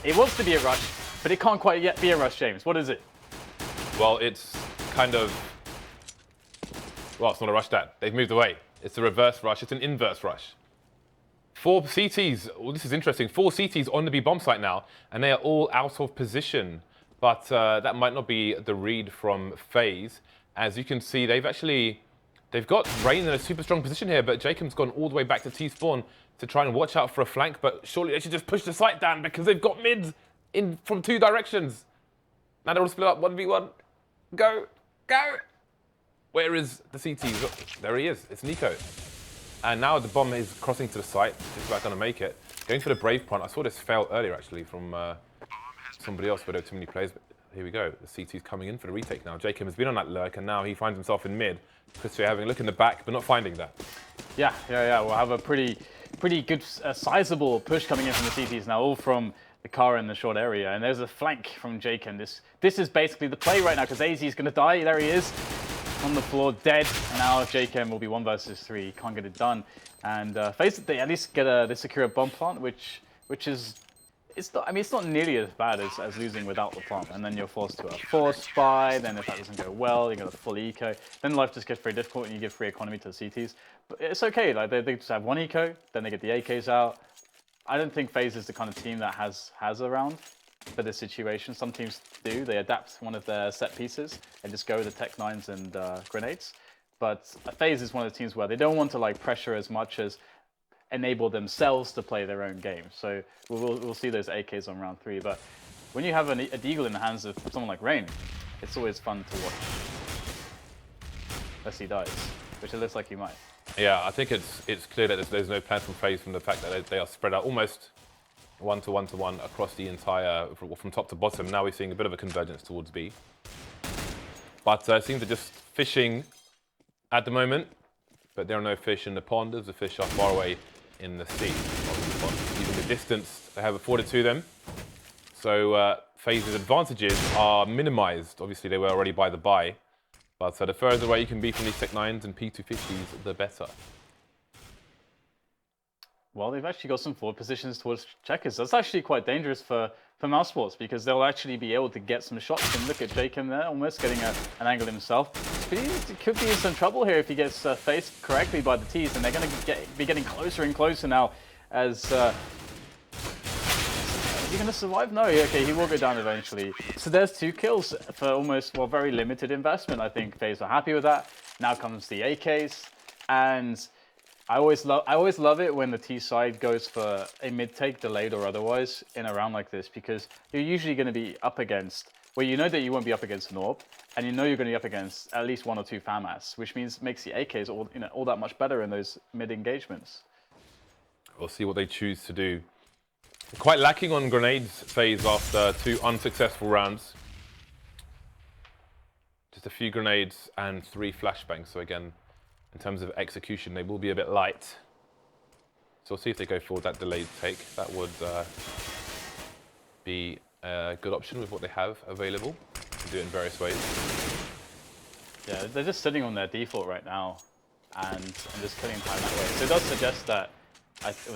It wants to be a rush, but it can't quite yet be a rush, James. What is it? Well, it's kind of... Well, it's not a rush, Dad. They've moved away. It's a reverse rush. It's an inverse rush. 4 CTs. Well, this is interesting. 4 CTs on the B bomb site now, and they are all out of position. But that might not be the read from Faze. As you can see, they've got Rain in a super strong position here, but Jacob's gone all the way back to T-spawn to try and watch out for a flank, but surely they should just push the site down because they've got mids in from 2 directions. Now they're all split up, 1v1. Go, go! Where is the CT? Look, there he is, it's Nico. And now the bomb is crossing to the site, just about gonna make it. Going for the Brave Punt. I saw this fail earlier actually from somebody else, but there were too many players. But here we go, the CT's coming in for the retake now. Jacob has been on that lurk and now he finds himself in mid. Chris having a look in the back, but not finding that. Yeah. We'll have a pretty good, sizable push coming in from the CTs now, all from the car in the short area. And there's a flank from Jacob. This is basically the play right now because AZ is going to die. There he is on the floor, dead. And now Jacob will be 1 versus 3. Can't get it done. And Faze, they at least get they secure a bomb plant, which is... It's not nearly as bad as losing without the plant, and then you're forced to a force buy. Then if that doesn't go well, you got a full eco. Then life just gets very difficult, and you give free economy to the CTs. But it's okay. Like they just have 1 eco, then they get the AKs out. I don't think FaZe is the kind of team that has around for this situation. Some teams do. They adapt one of their set pieces and just go with the Tech 9s and grenades. But FaZe is one of the teams where they don't want to like pressure as much as enable themselves to play their own game. So we'll see those AKs on round 3. But when you have a deagle in the hands of someone like Rain, it's always fun to watch. Unless he dies, which it looks like he might. Yeah, I think it's clear that there's no plan from Faze from the fact that they are spread out almost 1-to-1-to-1 across the entire, from top to bottom. Now we're seeing a bit of a convergence towards B. But it seems they're just fishing at the moment, but there are no fish in the pond as the fish are far away in the sea. Using the distance they have afforded to them. So Faze's advantages are minimized. Obviously they were already by the by. But the further away you can be from these Tech 9s and P250s, the better. Well, they've actually got some forward positions towards checkers. That's actually quite dangerous for Mousesports because they'll actually be able to get some shots. And look at Jacob there, almost getting an angle himself. He could be in some trouble here if he gets faced correctly by the T's, and they're going to be getting closer and closer now. As is he going to survive? No, okay, he will go down eventually. So there's 2 kills for almost, well, very limited investment. I think FaZe are happy with that. Now comes the AKs, and I always love it when the T side goes for a mid take, delayed or otherwise, in a round like this, because you're usually going to be up against, well, you know that you won't be up against an AWP, and you know you're going to be up against at least 1 or 2 FAMAS, which makes the AKs all that much better in those mid engagements. We'll see what they choose to do. Quite lacking on grenades, Faze, after 2 unsuccessful rounds. Just a few grenades and 3 flashbangs. So again, in terms of execution, they will be a bit light. So we'll see if they go for that delayed take. That would be a good option with what they have available. You can do it in various ways. Yeah, they're just sitting on their default right now and just killing time that way. So it does suggest that,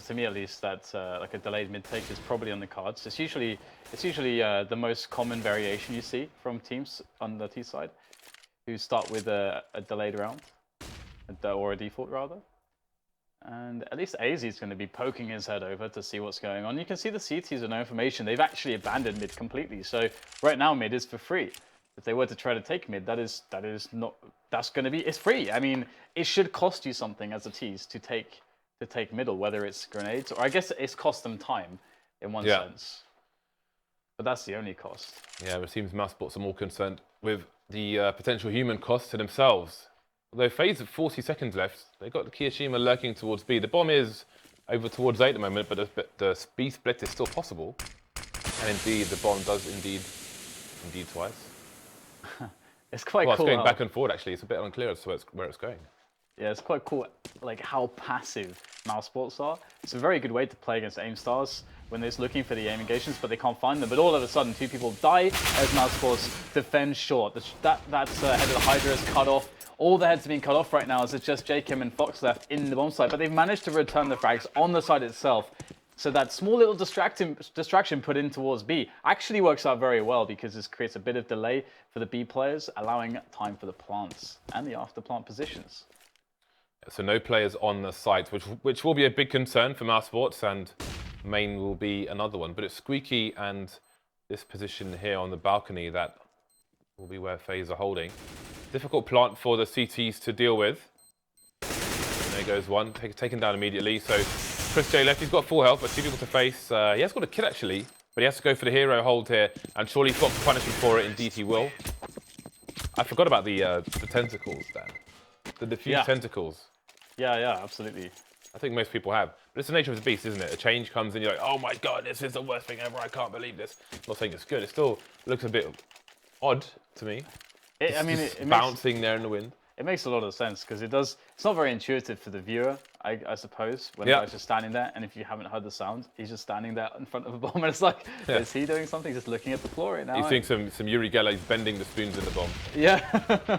to me at least, that like a delayed mid take is probably on the cards. It's usually the most common variation you see from teams on the T side who start with a delayed round. Or a default rather. And at least AZ is going to be poking his head over to see what's going on. You can see the CTs with no information. They've actually abandoned mid completely. So right now mid is for free. If they were to try to take mid, that's going to be, it's free. I mean, it should cost you something as a T's to take middle, whether it's grenades or I guess it's cost them time in one sense. But that's the only cost. Yeah, it seems Mousesports are more concerned with the potential human cost to themselves. Although Faze have 40 seconds left, they've got the Kiyashima lurking towards B. The bomb is over towards A at the moment, but the B split is still possible. And indeed, the bomb does indeed twice. It's quite cool. It's going back and forward actually. It's a bit unclear as to where it's going. Yeah, it's quite cool, like how passive Mousesports are. It's a very good way to play against aim stars when they're looking for the aim engagements, but they can't find them. But all of a sudden, 2 people die as Mousesports defend short. That's head of the Hydra is cut off. All the heads are being cut off right now as it's just Jacob and Fox left in the bomb site, but they've managed to return the frags on the site itself. So that small little distraction put in towards B actually works out very well because this creates a bit of delay for the B players, allowing time for the plants and the after plant positions. So no players on the site, which will be a big concern for Mousesports, and main will be another one. But it's Squeaky and this position here on the balcony that will be where Faze are holding. Difficult plant for the CTs to deal with. And there goes one, taken down immediately. So Chris J left, he's got full health, but 2 people to face. He has got a kill actually, but he has to go for the hero hold here, and surely Fox will punish him for it. Indeed he will. I forgot about the tentacles, Dan. The diffuse tentacles. Yeah, absolutely. I think most people have. But it's the nature of the beast, isn't it? A change comes in, you're like, oh my god, this is the worst thing ever, I can't believe this. I'm not saying it's good, it still looks a bit odd to me. It bouncing there in the wind. It makes a lot of sense because it's not very intuitive for the viewer, I suppose, when the guy's just standing there, and if you haven't heard the sound, he's just standing there in front of a bomb, and it's like, is he doing something? Just looking at the floor right now. He's seeing some Yuri Geller bending the spoons in the bomb. Yeah.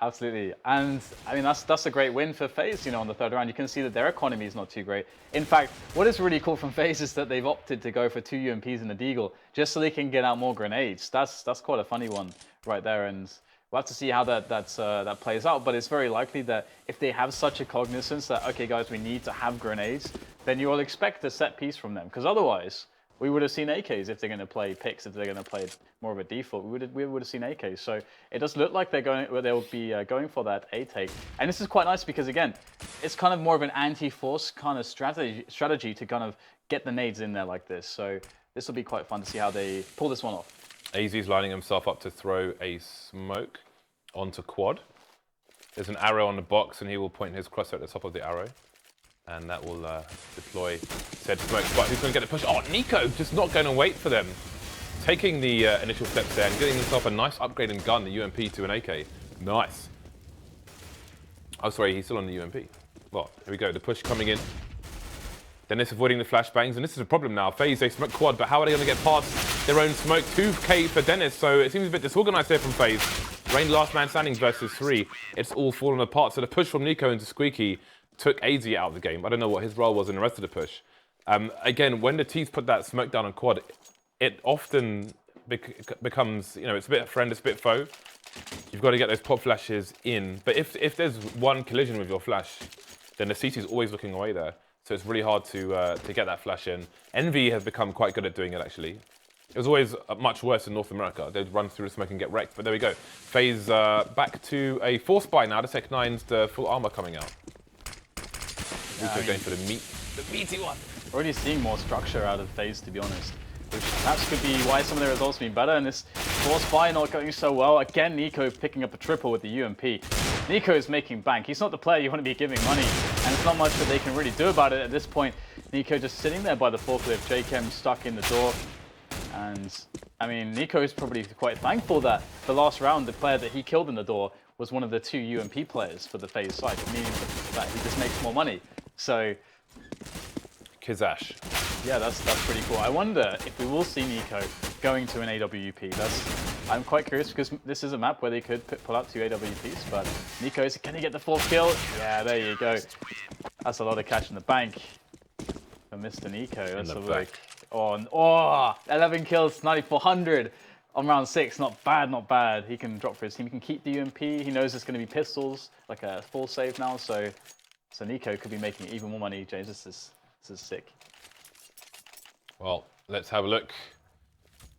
Absolutely, and I mean that's a great win for Faze. You know, on the third round, you can see that their economy is not too great. In fact, what is really cool from Faze is that they've opted to go for 2 UMPs and a deagle just so they can get out more grenades. That's quite a funny one right there, and we'll have to see how that plays out. But it's very likely that if they have such a cognizance that okay, guys, we need to have grenades, then you will expect a set piece from them, because otherwise we would have seen AKs if they're going to play picks, if they're going to play more of a default. We would have seen AKs. So it does look like they'll be going for that A take. And this is quite nice because again, it's kind of more of an anti-force kind of strategy to kind of get the nades in there like this. So this will be quite fun to see how they pull this one off. AZ's lining himself up to throw a smoke onto quad. There's an arrow on the box, and he will point his crosshair at the top of the arrow. And that will deploy said smoke. But who's going to get the push? Oh, Nico just not going to wait for them. Taking the initial steps there and getting himself a nice upgrade in gun, the UMP to an AK. Nice. Oh, sorry, he's still on the UMP. Well, here we go. The push coming in. Dennis avoiding the flashbangs, and this is a problem now. Faze, they smoke quad, but how are they going to get past their own smoke? 2K for Dennis, so it seems a bit disorganized here from Faze. Rain last man standing versus 3. It's all fallen apart, so the push from Nico into Squeaky took AZ out of the game. I don't know what his role was in the rest of the push. Again, when the T's put that smoke down on quad, it often becomes, you know, it's a bit friend, it's a bit foe. You've got to get those pop flashes in. But if there's one collision with your flash, then the CT is always looking away there. So it's really hard to get that flash in. Envy has become quite good at doing it, actually. It was always much worse in North America. They'd run through the smoke and get wrecked. But there we go. Faze back to a force buy now. The Tech 9's the full armor coming out. Yeah, going for the meaty one. Already seeing more structure out of Faze, to be honest, which perhaps could be why some of their results have been better. And this force buy not going so well. Again, Nico picking up a triple with the UMP. Nico is making bank. He's not the player you want to be giving money, and it's not much that they can really do about it at this point. Nico just sitting there by the forklift. JChem stuck in the door. And I mean, Nico is probably quite thankful that the last round, the player that he killed in the door was one of the 2 UMP players for the Faze side, meaning that he just makes more money. So, Kizash. Yeah, that's pretty cool. I wonder if we will see Nico going to an AWP. I'm quite curious because this is a map where they could pull out 2 AWPs, but Nico, can he get the 4th kill? Yeah, there you go. That's a lot of cash in the bank for Mr. Nico. Let's have a look. Oh, 11 kills, 9,400 on round 6. Not bad, not bad. He can drop for his team. He can keep the UMP. He knows it's going to be pistols, like a full save now. So Nico could be making even more money. James, this is sick. Well, let's have a look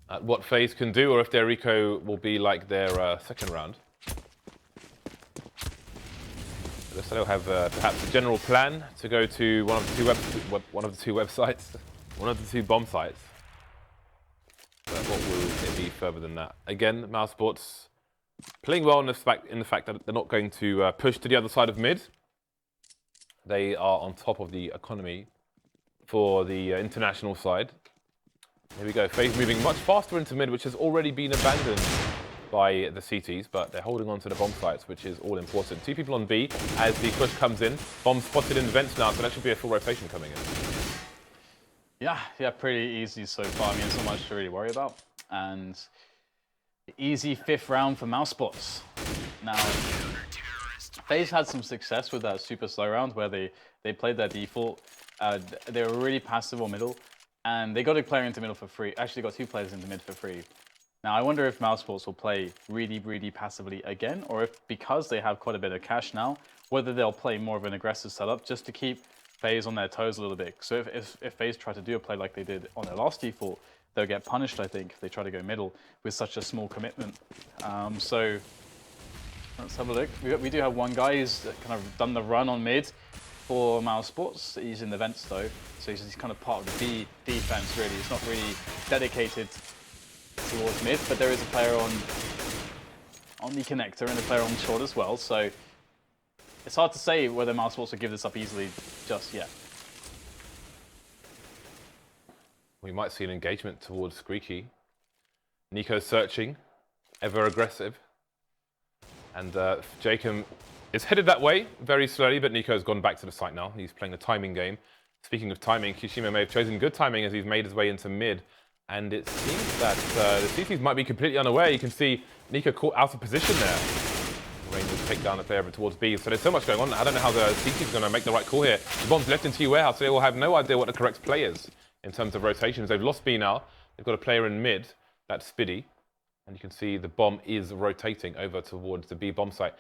at what Faze can do, or if their Rico will be like their second round. Looks like they'll have perhaps a general plan to go to one of the two websites, one of the 2 bomb sites. But what will it be further than that? Again, Mousesports playing well in the fact that they're not going to push to the other side of mid. They are on top of the economy for the international side. Here we go, Faze moving much faster into mid, which has already been abandoned by the CTs, but they're holding on to the bomb sites, which is all important. 2 people on B as the push comes in. Bomb spotted in the vents now, so that should be a full rotation coming in. Yeah, pretty easy so far. I mean, it's not much to really worry about. And easy 5th round for Mousesports. Now, Faze had some success with that super slow round where they played their default They were really passive on middle, and they got a player into middle for free. Actually, got 2 players into mid for free. Now, I wonder if Mousesports will play really, really passively again, or if because they have quite a bit of cash now, whether they'll play more of an aggressive setup just to keep Faze on their toes a little bit. So if Faze try to do a play like they did on their last default, they'll get punished, I think, if they try to go middle with such a small commitment. So let's have a look. We do have one guy who's kind of done the run on mid for Mousesports. He's in the vents though, so he's kind of part of the B defense really. He's not really dedicated towards mid, but there is a player on the connector and a player on short as well, so it's hard to say whether Mousesports will give this up easily just yet. We might see an engagement towards Squeaky. Nico's searching, ever aggressive. And Jacob is headed that way very slowly, but Nico's gone back to the site now. He's playing the timing game. Speaking of timing, Kishima may have chosen good timing as he's made his way into mid. And it seems that the CTs might be completely unaware. You can see Nico caught out of position there. Rain will take down the player over towards B. So there's so much going on. I don't know how the CTs are going to make the right call here. The bomb's left in T warehouse, so they will have no idea what the correct play is in terms of rotations. They've lost B now. They've got a player in mid. That's Spiddy. And you can see the bomb is rotating over towards the B bomb site.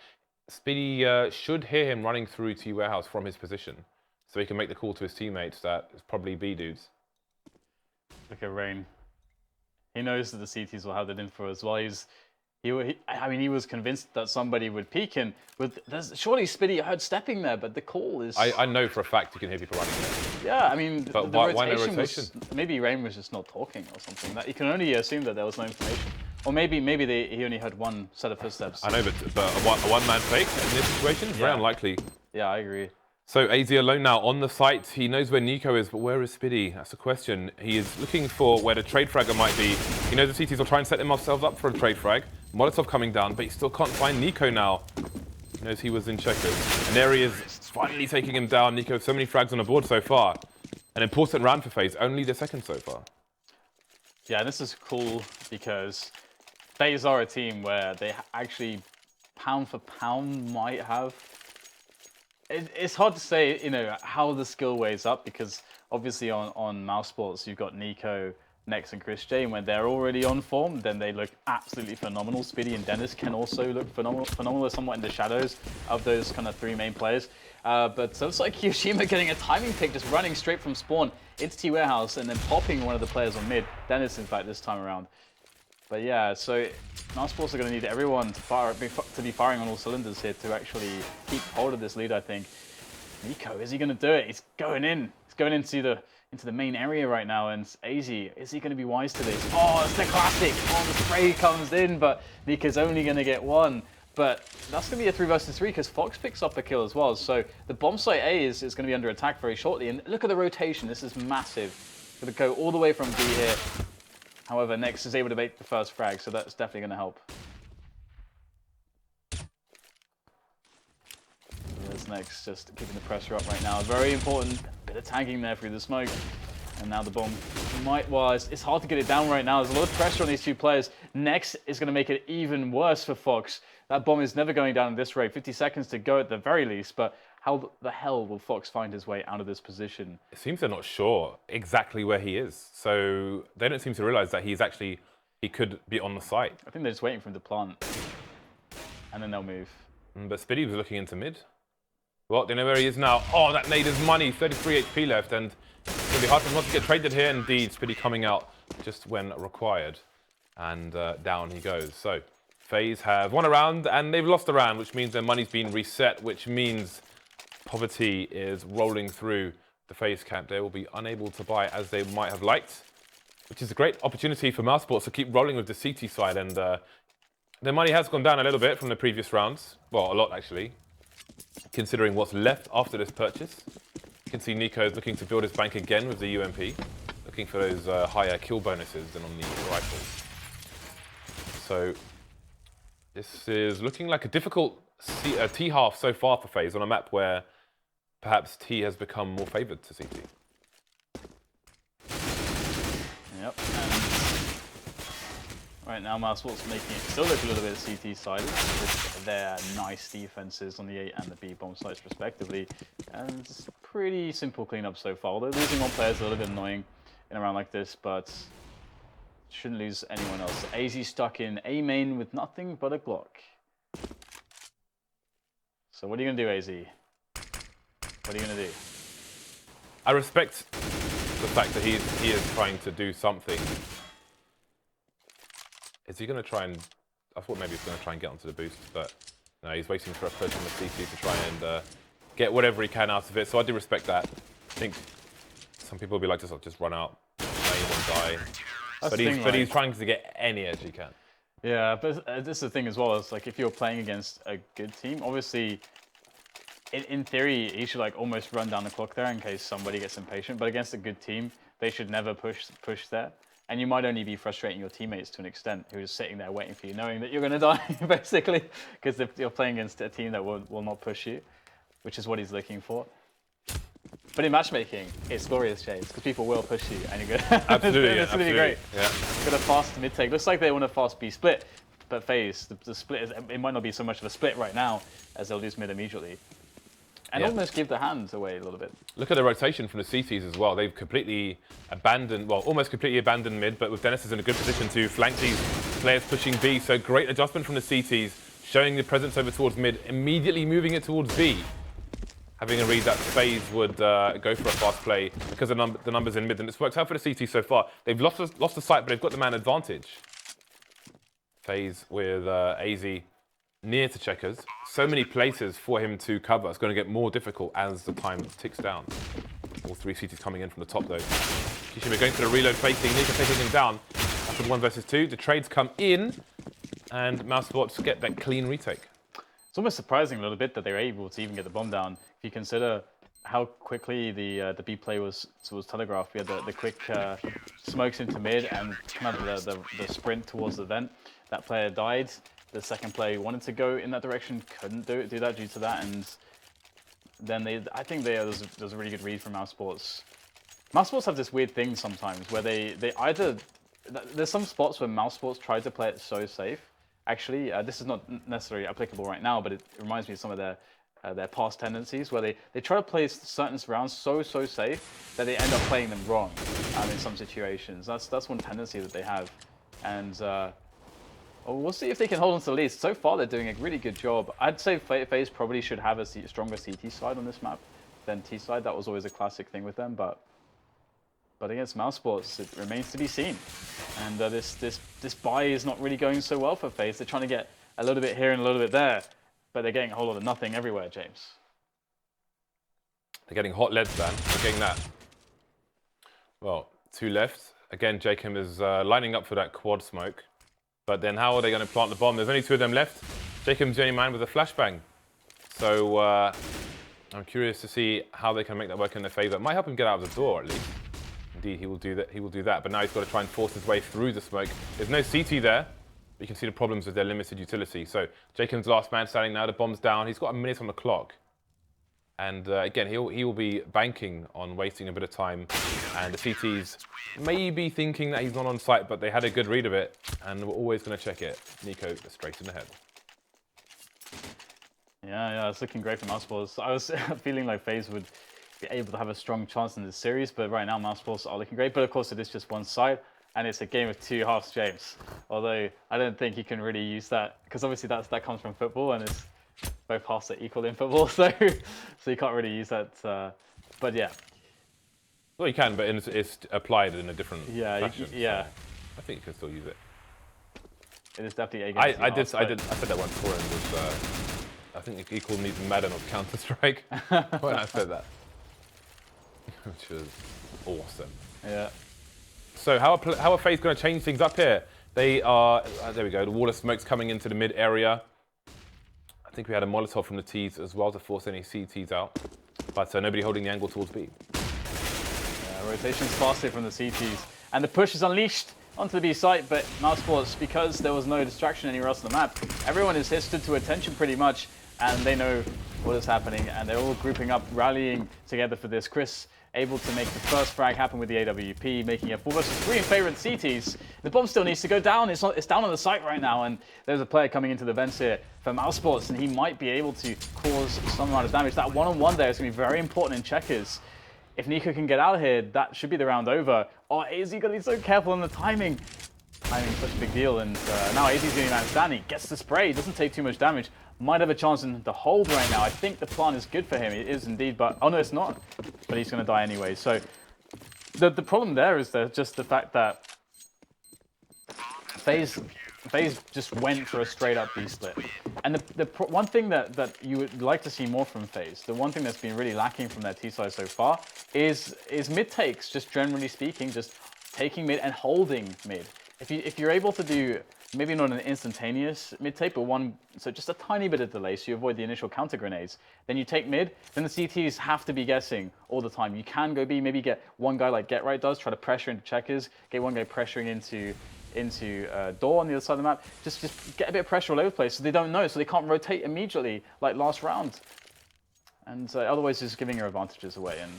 Spiddy should hear him running through T warehouse from his position. So he can make the call to his teammates that it's probably B dudes. Look at Rain. He knows that the CTs will have that info as well. I mean, he was convinced that somebody would peek in. Surely Spiddy heard stepping there, but the call is... I know for a fact you can hear people running there. Yeah, I mean, but the why rotation, no rotation? Maybe Rain was just not talking or something. You can only assume that there was no information. Or maybe he only heard one set of footsteps. I know, but a one-man fake in this situation is very unlikely. Yeah, I agree. So AZ alone now on the site. He knows where Nico is, but where is Spiddy? That's the question. He is looking for where the trade fragger might be. He knows the CTs will try and set themselves up for a trade frag. Molotov coming down, but he still can't find Nico now. He knows he was in checkers. And there he is, finally taking him down. Nico, so many frags on the board so far. An important round for Faze, only the second so far. Yeah, this is cool because Faze are a team where they actually, pound for pound, might have... It's hard to say, how the skill weighs up because obviously on Mousesports you've got Nico, Nex, and Chris J. And when they're already on form, then they look absolutely phenomenal. Spiddy and Dennis can also look phenomenal. They're somewhat in the shadows of those kind of 3 main players. But so it's like Kyoshima getting a timing pick, just running straight from spawn into T warehouse and then popping one of the players on mid. Dennis, in fact, this time around. But yeah, so Mousesports are going to need everyone to be firing on all cylinders here to actually keep hold of this lead, I think. Nico, is he going to do it? He's going in. He's going into the main area right now. And AZ, is he going to be wise to this? Oh, it's the classic. Oh, the spray comes in, but Nico's only going to get 1. But that's going to be a 3 versus 3 because Fox picks up a kill as well. So the bomb site A is going to be under attack very shortly. And look at the rotation. This is massive. Going to go all the way from B here. However, Nex is able to make the first frag, so that's definitely going to help. There's Nex just keeping the pressure up right now. Very important bit of tagging there through the smoke. And now the bomb it's hard to get it down right now. There's a lot of pressure on these 2 players. Nex is going to make it even worse for Fox. That bomb is never going down at this rate. 50 seconds to go at the very least, but how the hell will Fox find his way out of this position? It seems they're not sure exactly where he is. So they don't seem to realize that he could be on the site. I think they're just waiting for him to plant. And then they'll move. But Spiddy was looking into mid. Well, they know where he is now. Oh, that nade is money. 33 HP left. And it's going to be hard for him not to get traded here. Indeed, Spiddy coming out just when required. And down he goes. So Faze have won a round and they've lost a round, which means their money's been reset, which means poverty is rolling through the Faze camp. They will be unable to buy as they might have liked, which is a great opportunity for Mousesports to keep rolling with the CT side. And their money has gone down a little bit from the previous rounds. Well, a lot actually, considering what's left after this purchase. You can see Nico is looking to build his bank again with the UMP, looking for those higher kill bonuses than on the rifles. So this is looking like a difficult T half so far for Faze on a map where perhaps T has become more favoured to CT. Yep, and right now Mousesports making it still look a little bit CT-sided with their nice defenses on the A and the B bomb sites respectively. And pretty simple cleanup so far. Although losing one player is a little bit annoying in a round like this, but shouldn't lose anyone else. AZ stuck in A main with nothing but a Glock. So what are you going to do, AZ? What are you going to do? I respect the fact that he is trying to do something. Is he going to try and... I thought maybe he's going to try and get onto the boost, but no, he's waiting for a push on the CT to try and get whatever he can out of it. So I do respect that. I think some people will be like, just run out, main and die. But he's trying to get any edge he can. Yeah, but this is the thing as well. It's like if you're playing against a good team, obviously, in theory, he should like almost run down the clock there in case somebody gets impatient. But against a good team, they should never push there. And you might only be frustrating your teammates to an extent who is sitting there waiting for you, knowing that you're going to die, basically. Because if you're playing against a team that will not push you, which is what he's looking for. But in matchmaking, it's glorious, James, because people will push you, and you're good. Absolutely, it's going to be great. Yeah. Got a fast mid take. Looks like they want a fast B split, but Faze, the split is, it might not be so much of a split right now as they'll lose mid immediately, and almost give the hands away a little bit. Look at the rotation from the CTs as well. They've completely abandoned, well, almost completely abandoned mid, but with Dennis is in a good position to flank these players pushing B. So great adjustment from the CTs, showing the presence over towards mid, immediately moving it towards B. Having a read that Faze would go for a fast play because of the numbers in mid, and it's worked out for the CT so far. They've lost the sight, but they've got the man advantage. Faze with AZ near to checkers. So many places for him to cover. It's going to get more difficult as the time ticks down. All three CTs coming in from the top though. Kishima going for the reload, facing Nika, taking him down. After the 1 versus 2, the trades come in, and Mousesports get that clean retake. It's almost surprising a little bit that they were able to even get the bomb down. If you consider how quickly the B play was telegraphed, we had the quick smokes into mid and kind of the sprint towards the vent. That player died. The second player wanted to go in that direction, couldn't do that due to that, and then I think there was a really good read from Mousesports. Mousesports have this weird thing sometimes where they either there's some spots where Mousesports try to play it so safe. Actually, this is not necessarily applicable right now, but it reminds me of some of their past tendencies where they try to play certain rounds so safe that they end up playing them wrong in some situations. That's one tendency that they have, and we'll see if they can hold on to the lead. So far, they're doing a really good job. I'd say Faze probably should have a stronger CT side on this map than T side. That was always a classic thing with them, but against Mousesports, it remains to be seen. And this buy is not really going so well for Faze. They're trying to get a little bit here and a little bit there, but they're getting a whole lot of nothing everywhere, James. They're getting hot leads, man. They're getting that. Well, 2 left. Again, Jacob is lining up for that quad smoke. But then how are they going to plant the bomb? There's only 2 of them left. Jacob's the only man with a flashbang. So I'm curious to see how they can make that work in their favor. It might help him get out of the door, at least. Indeed, he will do that. He will do that. But now he's got to try and force his way through the smoke. There's no CT there. But you can see the problems with their limited utility. So Jacob's last man standing now. The bomb's down. He's got a minute on the clock. And again, he will be banking on wasting a bit of time. And the CTs may be thinking that he's not on site, but they had a good read of it. And we're always going to check it. Nico straight in the head. Yeah, it's looking great for Mousesports. I was feeling like Faze would be able to have a strong chance in this series, but right now Mousesports are looking great. But of course, it is just one side, and it's a game of 2 halves, James. Although I don't think you can really use that, because obviously that comes from football, and it's both halves are equal in football, so you can't really use that. But yeah. Well, you can, but it's applied in a different fashion. Yeah. So I think you can still use it. It is definitely a game. I said that once before, and I think he called me the Madden of Counter-Strike when I said that, which was awesome. Yeah. So how are Faze going to change things up here? They are, there we go, the wall of smoke's coming into the mid area. I think we had a Molotov from the T's as well to force any CTs out, but nobody holding the angle towards B. Yeah, rotation's faster from the CTs, and the push is unleashed onto the B site, but Mousesports, because there was no distraction anywhere else on the map, everyone is stood to attention pretty much, and they know what is happening, and they're all grouping up, rallying together for this. Chris able to make the first frag happen with the AWP, making it 4 versus 3 in favor of CTs. The bomb still needs to go down. It's down on the site right now, and there's a player coming into the vents here for Mousesports, and he might be able to cause some amount of damage. That one-on-one there is going to be very important in checkers. If Nico can get out of here, that should be the round over. Oh, AZ got to be so careful on the timing. Timing's such a big deal, and now AZ's the only man standing. Gets the spray, doesn't take too much damage. Might have a chance in the hold right now. I think the plan is good for him. It is indeed, but oh no, it's not. But he's going to die anyway. So the problem there is just the fact that Faze just went for a straight up B split. And the one thing that you would like to see more from Faze, the one thing that's been really lacking from their T side so far is mid takes, just generally speaking, just taking mid and holding mid. If you're able to do maybe not an instantaneous mid take, but so just a tiny bit of delay so you avoid the initial counter grenades, then you take mid, then the CTs have to be guessing all the time. You can go B, maybe get one guy like Get Right does, try to pressure into checkers, get one guy pressuring into door on the other side of the map, just get a bit of pressure all over the place so they don't know, so they can't rotate immediately like last round. And otherwise just giving your advantages away. And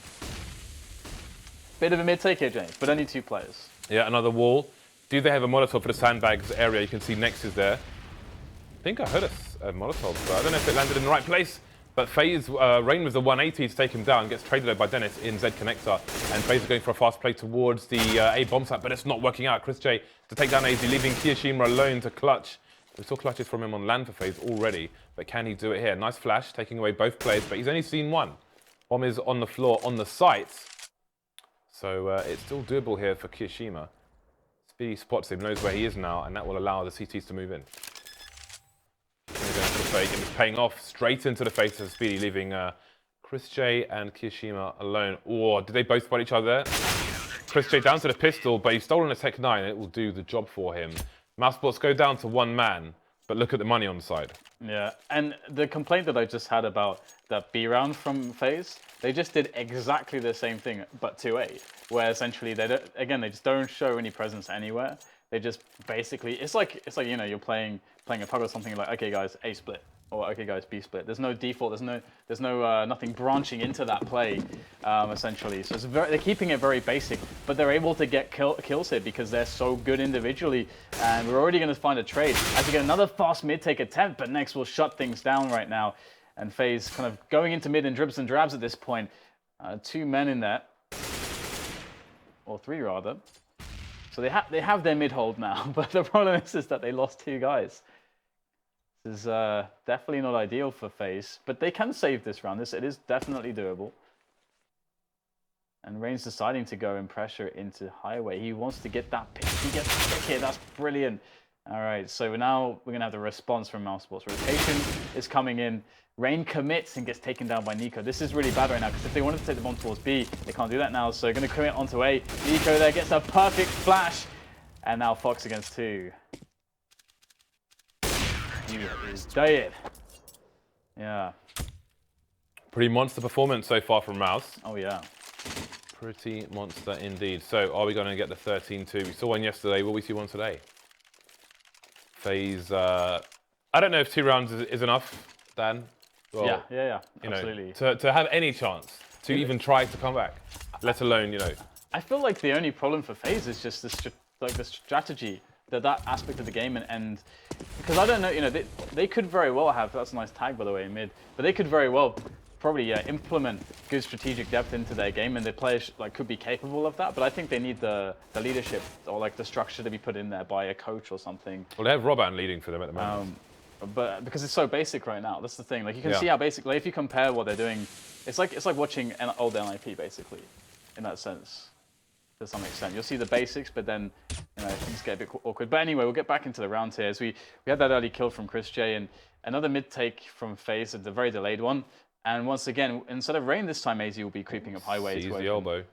bit of a mid take here, James, but only 2 players. Yeah, another wall. Do they have a Molotov for the sandbags area? You can see Nex is there. I think I heard a Molotov, but I don't know if it landed in the right place. But Faze, Rain with the 180 to take him down, gets traded by Dennis in Z Connector. And Faze is going for a fast play towards the A bomb site, but it's not working out. Chris J to take down AZ, leaving Kiyoshima alone to clutch. We saw clutches from him on land for Faze already, but can he do it here? Nice flash, taking away both players, but he's only seen one. Bomb is on the floor, on the site. So it's still doable here for Kiyoshima. Speedy spots him, knows where he is now, and that will allow the CTs to move in. Going for the fake, and it's paying off straight into the face of Speedy, leaving Chris J and Kiyoshima alone. Or did they both spot each other? Chris J down to the pistol, but he's stolen a Tech 9, and it will do the job for him. Mousesports go down to 1 man, but look at the money on the side. Yeah, and the complaint that I just had about that B round from Faze, they just did exactly the same thing, but 2A, where essentially they just don't show any presence anywhere. They just basically, it's like you know, you're playing a pug or something like, okay guys, A split, or okay guys, B split. There's no default, there's no nothing branching into that play, essentially. So they're keeping it very basic, but they're able to get kills here because they're so good individually. And we're already going to find a trade as we get another fast mid take attempt, but Nex will shut things down right now. And Faze kind of going into mid and dribs and drabs at this point. 2 men in there, or 3 rather. So they have their mid hold now, but the problem is that they lost 2 guys. This is definitely not ideal for Faze, but they can save this round. It is definitely doable. And Rain's deciding to go and pressure into Highway. He wants to get that pick. He gets the pick here. That's brilliant. All right, so now we're going to have the response from Mousesports. Rotation is coming in. Rain commits and gets taken down by Nico. This is really bad right now because if they wanted to take the bomb towards B, they can't do that now. So they're going to commit onto A. Nico there gets a perfect flash. And now Fox against 2. He is dead. Yeah. Pretty monster performance so far from Mouse. Oh, yeah. Pretty monster indeed. So are we going to get the 13-2? We saw one yesterday. Will we see one today? Faze, I don't know if 2 rounds is enough, Dan. Well, yeah, absolutely. To have any chance to even try to come back, let alone, you know. I feel like the only problem for Faze is just the strategy, that aspect of the game, and because I don't know, you know, they could very well have, that's a nice tag by the way in mid, but they could very well probably implement good strategic depth into their game, and the players could be capable of that. But I think they need the leadership or like the structure to be put in there by a coach or something. Well, they have Robban leading for them at the moment. But because it's so basic right now, that's the thing. Like you can see how basic. Like if you compare what they're doing, it's like watching an old NIP basically, in that sense. To some extent, you'll see the basics, but then you know things get a bit awkward. But anyway, we'll get back into the round here. As we had that early kill from Chris J and another mid take from Faze, the very delayed one. And once again, instead of Rain this time, AZ will be creeping up Highway. Sees the elbow.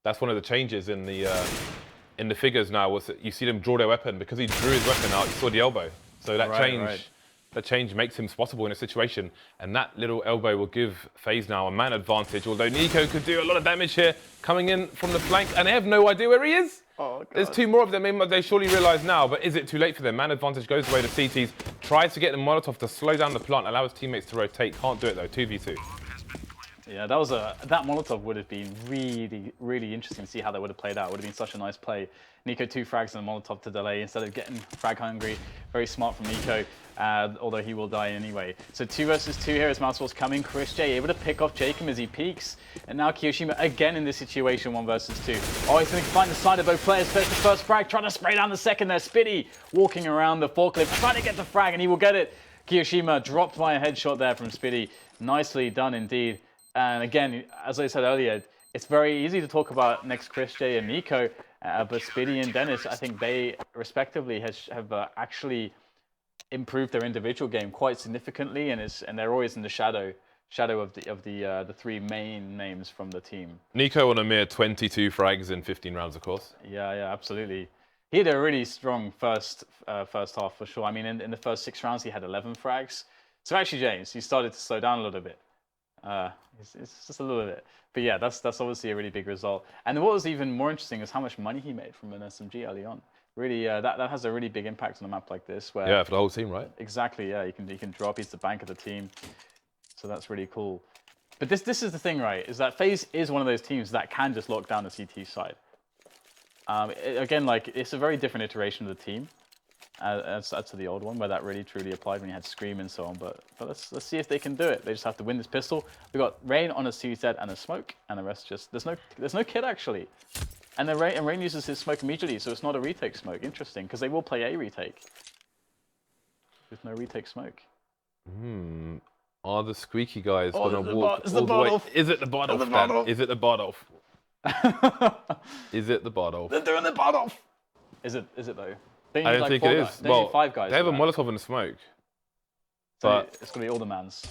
That's one of the changes in the figures now. Was that you see them draw their weapon because he drew his weapon out. You saw the elbow. So that that change makes him spottable in a situation, and that little elbow will give Faze now a man advantage. Although Nico could do a lot of damage here, coming in from the flank, and they have no idea where he is. Oh, God. There's 2 more of them. They surely realise now, but is it too late for them? Man advantage goes away to CTs. Tries to get the Molotov to slow down the plant, allow his teammates to rotate. Can't do it though. 2v2. Yeah, that Molotov would have been really, really interesting to see how that would have played out. It would have been such a nice play. Nico 2 frags and a Molotov to delay instead of getting frag hungry. Very smart from Nico, although he will die anyway. So 2 versus 2 here as Mousesports coming. Chris J able to pick off Jacob as he peeks. And now Kiyoshima again in this situation, 1 versus 2. Oh, he's going to find the side of both players. First the first frag, trying to spray down the second there. Spitty walking around the forklift, trying to get the frag, and he will get it. Kiyoshima dropped by a headshot there from Spitty. Nicely done indeed. And again, as I said earlier, it's very easy to talk about next Chris J and Nico, but Spitty and Dennis, I think they respectively have actually improved their individual game quite significantly, and they're always in the shadow of the 3 main names from the team. Nico on a mere 22 frags in 15 rounds, of course. Yeah, absolutely. He had a really strong first half for sure. I mean, in the first 6 rounds, he had 11 frags. So actually, James, he started to slow down a little bit. It's just a little bit. But yeah, that's obviously a really big result. And what was even more interesting is how much money he made from an SMG early on. Really, that has a really big impact on a map like this. Where, yeah, for the whole team, right? Exactly, yeah. He can drop, he's the bank of the team. So that's really cool. But this is the thing, right, is that FaZe is one of those teams that can just lock down the CT side. Again, like, it's a very different iteration of the team as to the old one, where that really truly applied when you had Scream and so on. But let's see if they can do it. They just have to win this pistol. We got Rain on a CZ and a smoke, and the rest just there's no kit actually. And then Rain uses his smoke immediately, so it's not a retake smoke. Interesting, because they will play a retake with no retake smoke. Are the squeaky guys gonna walk Is all the way? Is it the Bardolph? Is it the Bardolph? Is it the Bardolph? They're doing the Bardolph. Is it though? I don't think it is. They well, need 5 guys. They have a Molotov and a smoke. So but it's gonna be all the mans.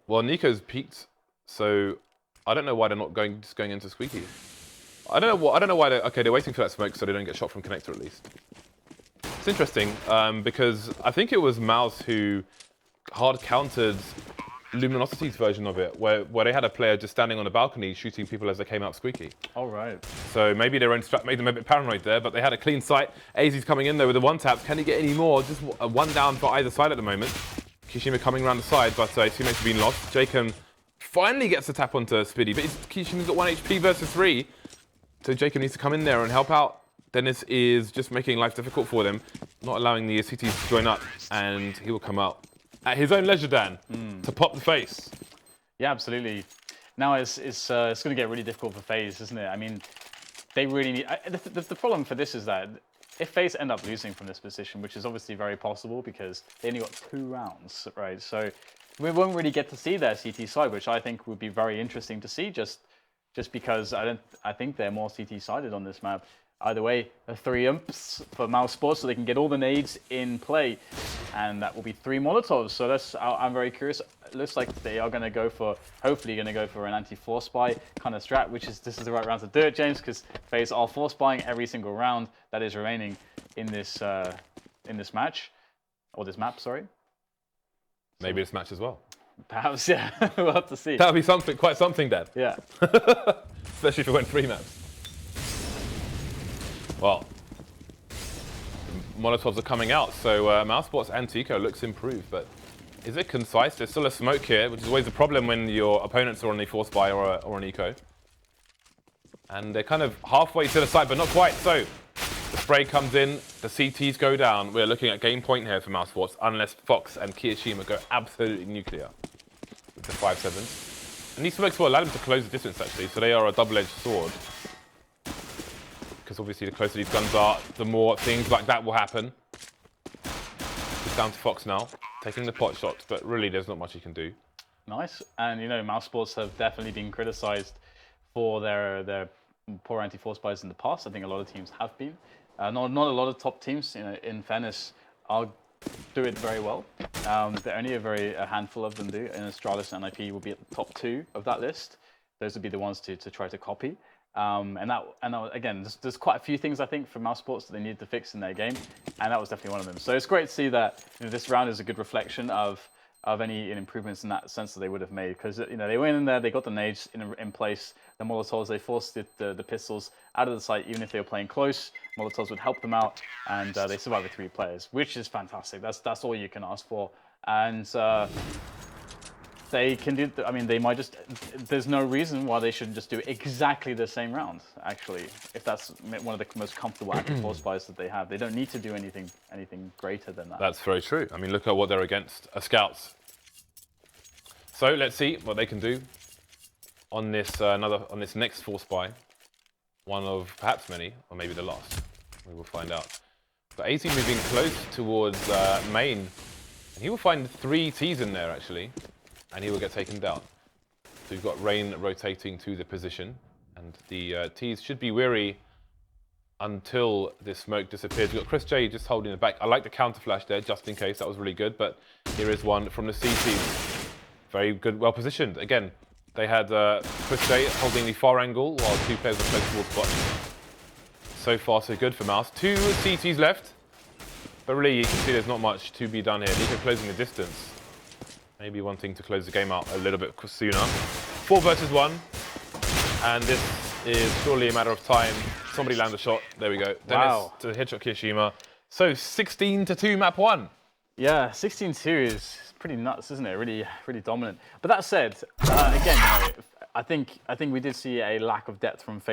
Well, Nico's peaked, so I don't know why they're not just going into squeaky. I don't know why they're waiting for that smoke so they don't get shot from connector at least. It's interesting because I think it was Mouse who hard countered Luminosity's version of it, where they had a player just standing on a balcony shooting people as they came out squeaky. All right. So maybe their own strat made them a bit paranoid there, but they had a clean sight. AZ's coming in there with the 1-taps. Can he get any more? Just a 1 down for either side at the moment. Kishima coming around the side, but his teammates have been lost. Jacob finally gets the tap onto Spiddy, but Kishima's got 1 HP versus 3. So Jacob needs to come in there and help out. Dennis is just making life difficult for them, not allowing the CTs to join up, and he will come out at his own leisure, Dan, to pop the face. Yeah, absolutely. Now it's going to get really difficult for FaZe, isn't it? I mean, they really need... The problem for this is that if FaZe end up losing from this position, which is obviously very possible because they only got 2 rounds, right? So we won't really get to see their CT side, which I think would be very interesting to see just because I think they're more CT-sided on this map. Either way, 3 umps for Mousesports so they can get all the nades in play. And that will be 3 Molotovs. So I'm very curious. It looks like they are going to go for, hopefully going to go for an anti-force spy kind of strat, this is the right round to do it, James, because FaZe are force spying every single round that is remaining in this match. Or this map, sorry. Maybe this match as well. Perhaps, yeah. We'll have to see. That would be quite something, Dan. Yeah. Especially if it went 3 maps. Well, Molotovs are coming out, so Mousesports and Tico looks improved, but is it concise? There's still a smoke here, which is always a problem when your opponents are on a force buy or an eco. And they're kind of halfway to the side, but not quite. So the spray comes in, the CTs go down. We're looking at game point here for Mousesports, unless Fox and Kiyoshima go absolutely nuclear with the 5-7. And these smokes will allow them to close the distance, actually, so they are a double-edged sword. Because obviously the closer these guns are, the more things like that will happen. It's down to Fox now, taking the pot shots, but really there's not much he can do. Nice, and you know, Mousesports have definitely been criticized for their poor anti-force buys in the past. I think a lot of teams have been. Not a lot of top teams, you know, in fairness, do it very well. Only a handful of them do, and Astralis and IP will be at the top 2 of that list. Those would be the ones to try to copy. And again, there's quite a few things I think from Mousesports that they needed to fix in their game, and that was definitely one of them. So it's great to see that this round is a good reflection of any improvements in that sense that they would have made, because you know they went in there, they got the nades in place, the Molotovs, they forced the pistols out of the site, even if they were playing close. Molotovs would help them out, and they survived with 3 players, which is fantastic. That's all you can ask for. And they can do. I mean, they might just. There's no reason why they shouldn't just do exactly the same round. Actually, if that's one of the most comfortable active force buys that they have, they don't need to do anything greater than that. That's very true. I mean, look at what they're against. Scouts. So let's see what they can do on this on this next force buy. One of perhaps many, or maybe the last. We will find out. But AZ moving close towards main. And he will find 3 Ts in there, actually. And he will get taken down. So we've got Rain rotating to the position. And the Ts should be weary until this smoke disappears. We've got Chris J just holding the back. I like the counter flash there, just in case. That was really good. But here is one from the CT. Very good, well positioned. Again, they had Chris J holding the far angle while 2 players were close towards spot. So far, so good for Mouse. 2 CTs left. But really, you can see there's not much to be done here. Nico closing the distance. Maybe wanting to close the game out a little bit sooner. 4 versus 1. And this is surely a matter of time. Somebody land a shot. There we go. Wow. Dennis to headshot Kishima. So 16-2 map 1. Yeah, 16-2 is pretty nuts, isn't it? Really dominant. But that said, again, you know, I think we did see a lack of depth from Faze.